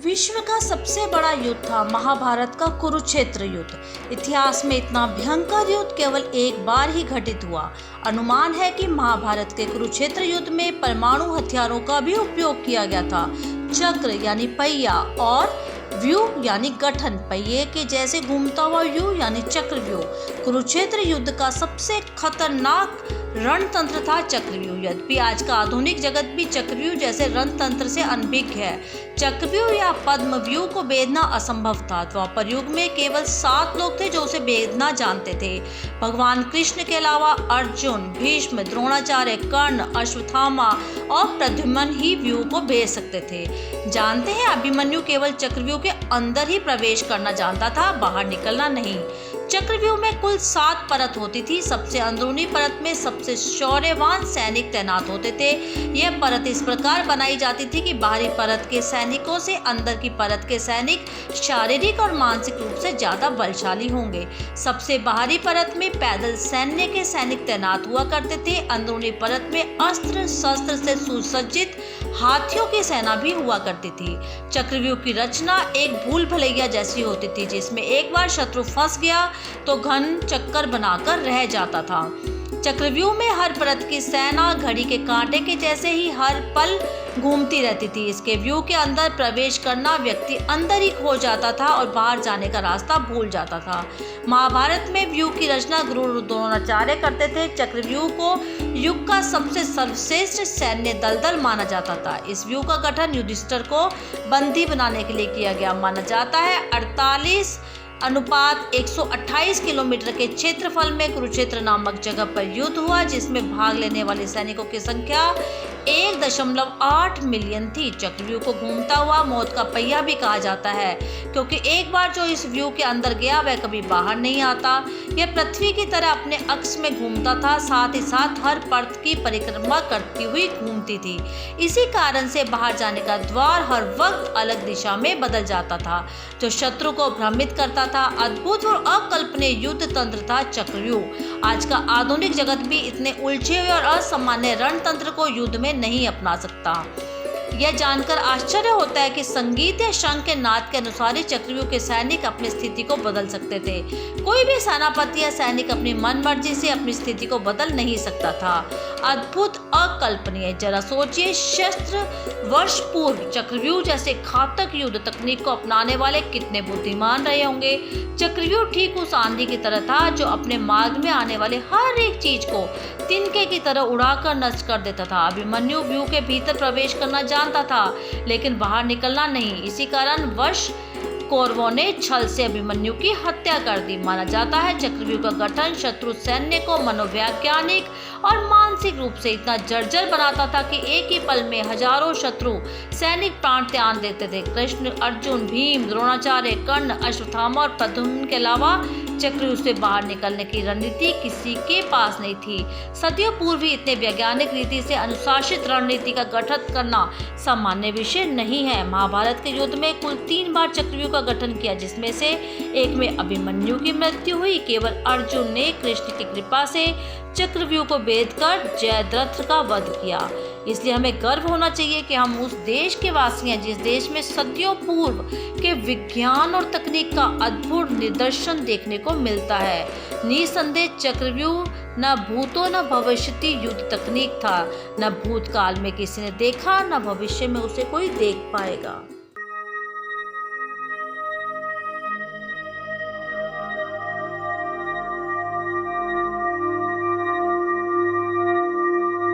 विश्व का सबसे बड़ा युद्ध था महाभारत का कुरुक्षेत्र युद्ध। इतिहास में इतना भयंकर युद्ध केवल एक बार ही घटित हुआ। अनुमान है कि महाभारत के कुरुक्षेत्र युद्ध में परमाणु हथियारों का भी उपयोग किया गया था। चक्र यानी पहिया और व्यूह यानी गठन, पहिए के जैसे घूमता हुआ व्यूह यानी चक्रव्यूह। कुरुक्षेत्र युद्ध का सबसे खतरनाक रणतंत्र था चक्रव्यूह। यद्यपि आज का आधुनिक जगत भी चक्रव्यूह जैसे रणतंत्र से अनभिज्ञ है। चक्रव्यूह या पद्मव्यूह को भेदना असंभव था। द्वापर युग में केवल 7 लोग थे जो उसे भेदना जानते थे। भगवान कृष्ण के अलावा अर्जुन, भीष्म, द्रोणाचार्य, कर्ण, अश्वत्थामा और प्रद्युम्न ही व्यूह को भेद सकते थे। जानते हैं, अभिमन्यु केवल चक्रव्यूह के अंदर ही प्रवेश करना जानता था, बाहर निकलना नहीं। चक्रव्यूह में कुल 7 परत होती थी। सबसे अंदरूनी परत में सबसे शौर्यवान सैनिक तैनात होते थे। यह परत इस प्रकार बनाई जाती थी कि बाहरी परत के सैनिकों से अंदर की परत के सैनिक शारीरिक और मानसिक रूप से ज्यादा बलशाली होंगे। सबसे बाहरी परत में पैदल सैन्य के सैनिक तैनात हुआ करते थे। अंदरूनी परत में अस्त्र शस्त्र से सुसज्जित हाथियों की सेना भी हुआ करती थी। चक्रव्यूह की रचना एक भूल भुलैया जैसी होती थी, जिसमें एक बार शत्रु फंस गया तो घन चक्कर बनाकर रह जाता था। चक्रव्यूह में हर परत की सेना घड़ी के कांटे के जैसे ही हर पल घूमती रहती थी। इसके व्यूह के अंदर प्रवेश करना व्यक्ति अंदर ही खो जाता था और बाहर जाने का रास्ता भूल जाता था। महाभारत में व्यूह की रचना गुरु द्रोणाचार्य करते थे। चक्रव्यूह को युग का सबसे सर्वश्रेष्ठ सैन्य दलदल माना जाता था। इस व्यूह का गठन युधिष्ठिर को बंदी बनाने के लिए किया गया माना जाता है। 48:128 किलोमीटर के क्षेत्रफल में कुरुक्षेत्र नामक जगह पर युद्ध हुआ, जिसमें भाग लेने वाले सैनिकों की संख्या 1.8 मिलियन थी। चक्रव्यूह को घूमता हुआ मौत का पहिया भी कहा जाता है, क्योंकि एक बार जो इस व्यूह के अंदर गया वह कभी बाहर नहीं आता। यह पृथ्वी की तरह अपने अक्ष में घूमता था, साथ ही साथ हर परत की परिक्रमा करती हुई घूमती थी। इसी कारण से बाहर जाने का द्वार हर वक्त अलग दिशा में बदल जाता था, जो शत्रु को भ्रमित करता था। अद्भुत और अकल्पनीय युद्ध तंत्र था चक्रव्यूह। आज का आधुनिक जगत भी इतने उलझे हुए और असामान्य रणतंत्र को युद्ध में नहीं अपना सकता। यह जानकर आश्चर्य होता है कि संगीत या शंख के नाद के अनुसार ही चक्रव्यूह के सैनिक अपनी स्थिति को बदल सकते थे। कोई भी सेनापति या सैनिक अपनी मन मर्जी से अपनी स्थिति को बदल नहीं सकता था। अद्भुत, अकल्पनीय। जरा सोचिए, शस्त्र वर्ष पूर्व चक्रव्यूह जैसे घातक युद्ध तकनीक को अपनाने वाले कितने बुद्धिमान रहे होंगे। चक्रव्यूह ठीक उस आंधी की तरह था जो अपने मार्ग में आने वाले हर एक चीज को तिनके की तरह उड़ाकर नष्ट कर देता था। अभिमन्यु व्यूह के भीतर प्रवेश करना जानता था, लेकिन बाहर निकलना नहीं। इसी कारण वश कौरवों ने छल से अभिमन्यु की हत्या कर दी। माना जाता है चक्रव्यूह का गठन शत्रु सैन्य को मनोवैज्ञानिक और मानसिक रूप से इतना जर्जर बनाता था कि एक ही पल में हजारों शत्रु सैनिक प्राण त्याग देते थे। कृष्ण, अर्जुन, भीम, द्रोणाचार्य, कर्ण, अश्वत्थामा और प्रद्युम्न के अलावा चक्रव्यूह से बाहर निकलने की रणनीति किसी के पास नहीं थी। सदियों पूर्व ही इतने वैज्ञानिक रीति से अनुशासित रणनीति का गठन करना सामान्य विषय नहीं है। महाभारत के युद्ध में कुल 3 बार चक्रव्यूह का गठन किया, जिसमें से एक में अभिमन्यु की मृत्यु हुई। केवल अर्जुन ने कृष्ण की कृपा से चक्रव्यूह को भेद कर जयद्रथ का वध किया। इसलिए हमें गर्व होना चाहिए कि हम उस देश के वासी हैं जिस देश में सदियों पूर्व के विज्ञान और तकनीक का अद्भुत निदर्शन देखने को मिलता है। निसंदेह चक्रव्यूह न भूतो न भविष्यति युद्ध तकनीक था। न भूतकाल में किसी ने देखा, न भविष्य में उसे कोई देख पाएगा।